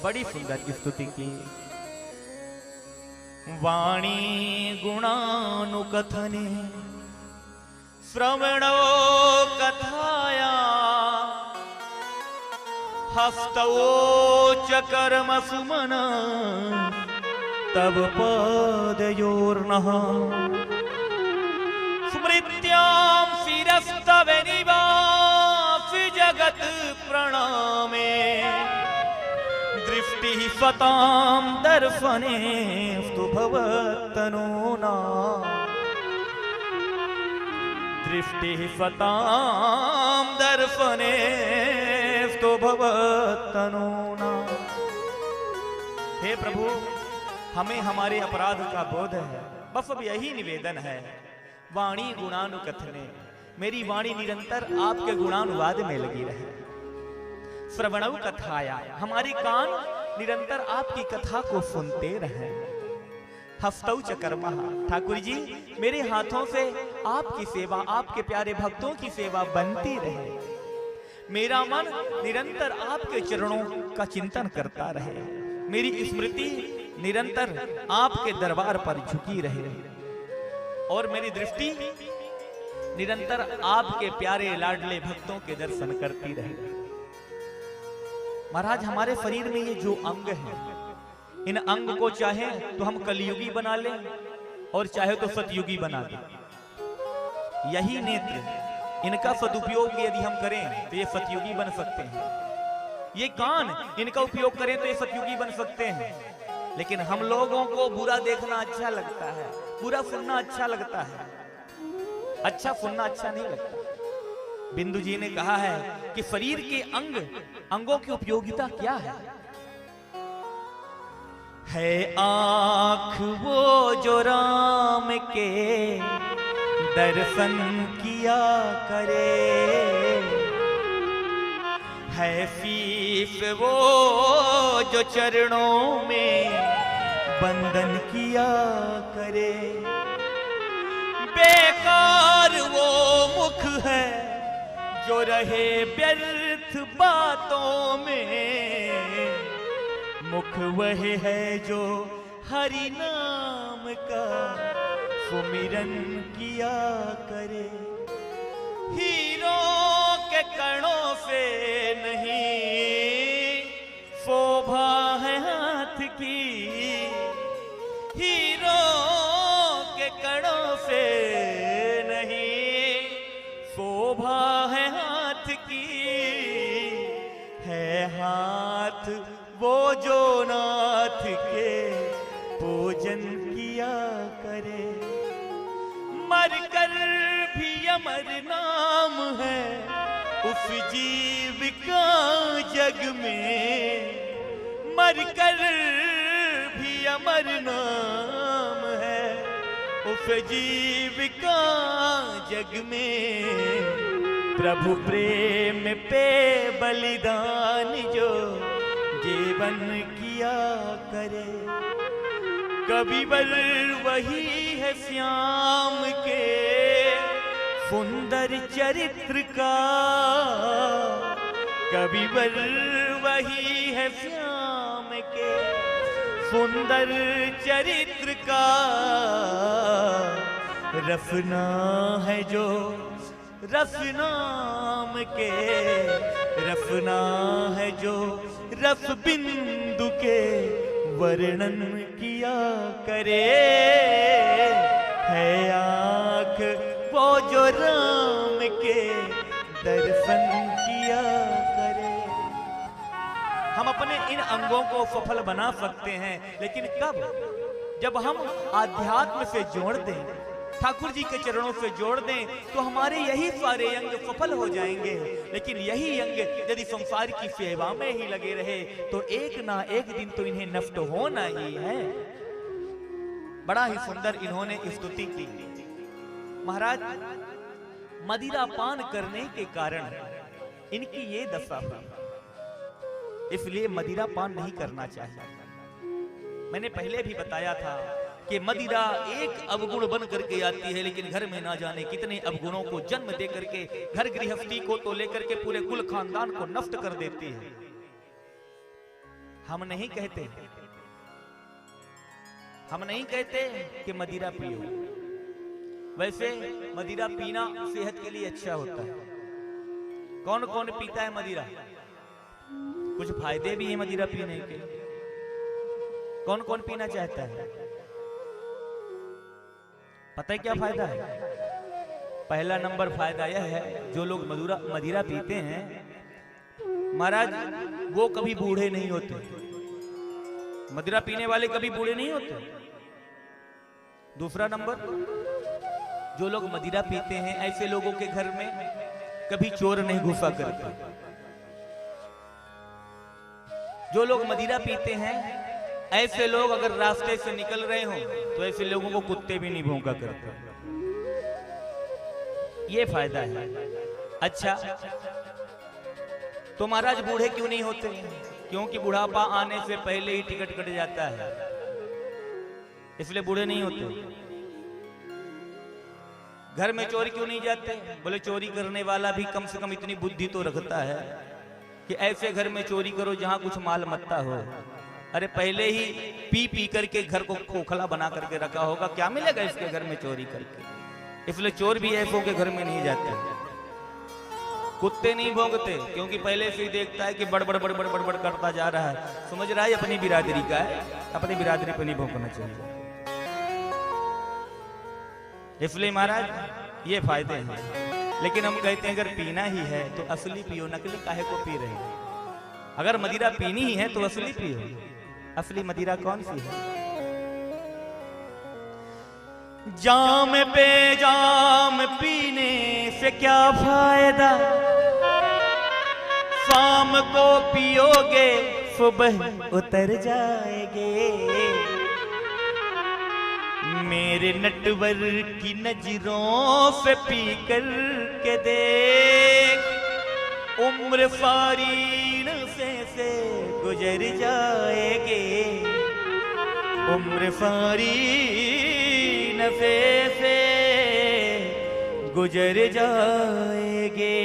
बड़ी सुंदर स्तुति की। वाणी गुणानुकथने श्रवणो कथाया हस्तौ च कर्म सुमन तव पदयोर्नः स्मृत्यां शिरस्तव निवासि जगत् प्रणामे दृष्टि स्वतां दर्शने स्तु भवत्तनूना दृष्टि स्वतां दर्शने स्तु भवत्तनूना। हे प्रभु, हमें हमारे अपराध का बोध है, बस अब यही निवेदन है। वाणी गुणानुकथने, मेरी वाणी निरंतर आपके गुणानुवाद में लगी रहे। श्रवणौ कथाया, हमारे कान निरंतर आपकी कथा को सुनते रहे। हस्तौ च कर्मः, ठाकुर जी मेरे हाथों से आपकी सेवा, आपके प्यारे भक्तों की सेवा बनती रहे। मेरा मन निरंतर आपके चरणों का चिंतन करता रहे। मेरी स्मृति निरंतर आपके दरबार पर झुकी रहे और मेरी दृष्टि निरंतर आपके प्यारे लाडले भक्तों के दर्शन करती रहे। महाराज, हमारे शरीर में ये जो अंग है, इन अंग को चाहे तो हम कलयुगी बना लें और चाहे तो सतयुगी बना दें। यही नेत्र, इनका सदुपयोग यदि हम करें तो ये सतयुगी बन सकते हैं। ये कान, इनका उपयोग करें तो ये सतयुगी बन सकते हैं। लेकिन हम लोगों को बुरा देखना अच्छा लगता है, बुरा सुनना अच्छा लगता है, अच्छा सुनना अच्छा नहीं लगता। बिंदु जी ने कहा है कि शरीर के अंगों की उपयोगिता क्या है आंख वो जो राम के दर्शन किया करे, है शीश वो जो चरणों में बंधन किया करे, बेकार वो मुख है जो रहे व्यर्थ बातों में, मुख वह है जो हरि नाम का सुमिरन किया करे। हीरों के कणों से नहीं शोभा है हाथ की, हीरों के कणों से नहीं शोभा है हाथ की, है हाथ वो जो नाथ के पूजन किया करे। मर कर भी अमर नाम है उस जीव का जग में, मर कर भी अमर नाम है उस जीव का जग में। प्रभु प्रेम पे बलिदान जो जीवन किया करे, कविवर वही है श्याम के सुंदर चरित्र का, कविवर वही है श्याम के सुंदर चरित्र का। रफना है जो रफ नाम के, रफना है जो रफ बिंदु के वर्णन किया करे, है आँख वो जो राम के दर्शन किया करे। हम अपने इन अंगों को सफल बना सकते हैं, लेकिन कब? जब हम आध्यात्म से जोड़ दें, ठाकुर जी के चरणों से जोड़ दें, तो हमारे यही सारे अंग सफल हो जाएंगे। लेकिन यही अंग यदि संसार की सेवा में ही लगे रहे तो एक ना एक दिन तो इन्हें नष्ट होना ही है। बड़ा ही सुंदर इन्होंने स्तुति की। महाराज, मदिरा पान करने के कारण इनकी ये दशा हुई, इसलिए मदिरा पान नहीं करना चाहिए। मैंने पहले भी बताया था कि मदिरा एक अवगुण बन करके आती है, लेकिन घर में ना जाने कितने अवगुणों को जन्म दे करके घर गृहस्थी को तो लेकर के पूरे कुल खानदान को नष्ट कर देती है। हम नहीं कहते कि मदिरा पियो। वैसे मदिरा पीना सेहत के लिए अच्छा होता है। कौन कौन पीता है मदिरा? कुछ फायदे भी हैं मदिरा पीने के। कौन कौन पीना चाहता है? पता है क्या फायदा है? पहला नंबर फायदा यह है, जो लोग मदिरा पीते हैं महाराज, वो कभी बूढ़े नहीं होते। मदिरा पीने वाले कभी बूढ़े नहीं होते। दूसरा नंबर, जो लोग मदिरा पीते हैं ऐसे लोगों के घर में कभी चोर नहीं घुसा करते। जो लोग मदिरा पीते हैं ऐसे लोग अगर रास्ते से निकल रहे हो तो ऐसे लोगों को कुत्ते भी नहीं भौंका करते। ये फायदा है। अच्छा, तो महाराज बूढ़े क्यों नहीं होते? क्योंकि बुढ़ापा आने से पहले ही टिकट कट जाता है, इसलिए बूढ़े नहीं होते। घर में चोरी क्यों नहीं जाते? बोले चोरी करने वाला भी कम से कम इतनी बुद्धि तो रखता है कि ऐसे घर में चोरी करो जहां कुछ माल मत्ता हो। अरे पहले ही पी पी करके घर को खोखला बना करके रखा होगा, क्या मिलेगा इसके घर में चोरी करके? इसलिए चोर भी ऐसों के घर में नहीं जाते। कुत्ते नहीं भौंकते क्योंकि पहले से ही देखता है कि बड़बड़ बड़बड़ बड़बड़ करता जा रहा है, समझ रहा है अपनी बिरादरी का है, अपनी बिरादरी पर नहीं भौंकना चाहिए। इसलिए महाराज ये फायदे हैं। लेकिन हम कहते हैं अगर पीना ही है तो असली पियो, नकली काहे को पी रहे हैं? अगर मदिरा पीनी ही है तो असली पियो। असली मदिरा कौन सी है? जाम पे जाम पीने से क्या फायदा, शाम को पियोगे सुबह उतर जाएंगे। मेरे नटवर की नजरों से पी कर के देख, उम्र सारी नशे से गुजर जाएगी। उम्र सारी नशे से गुजर जाएगी।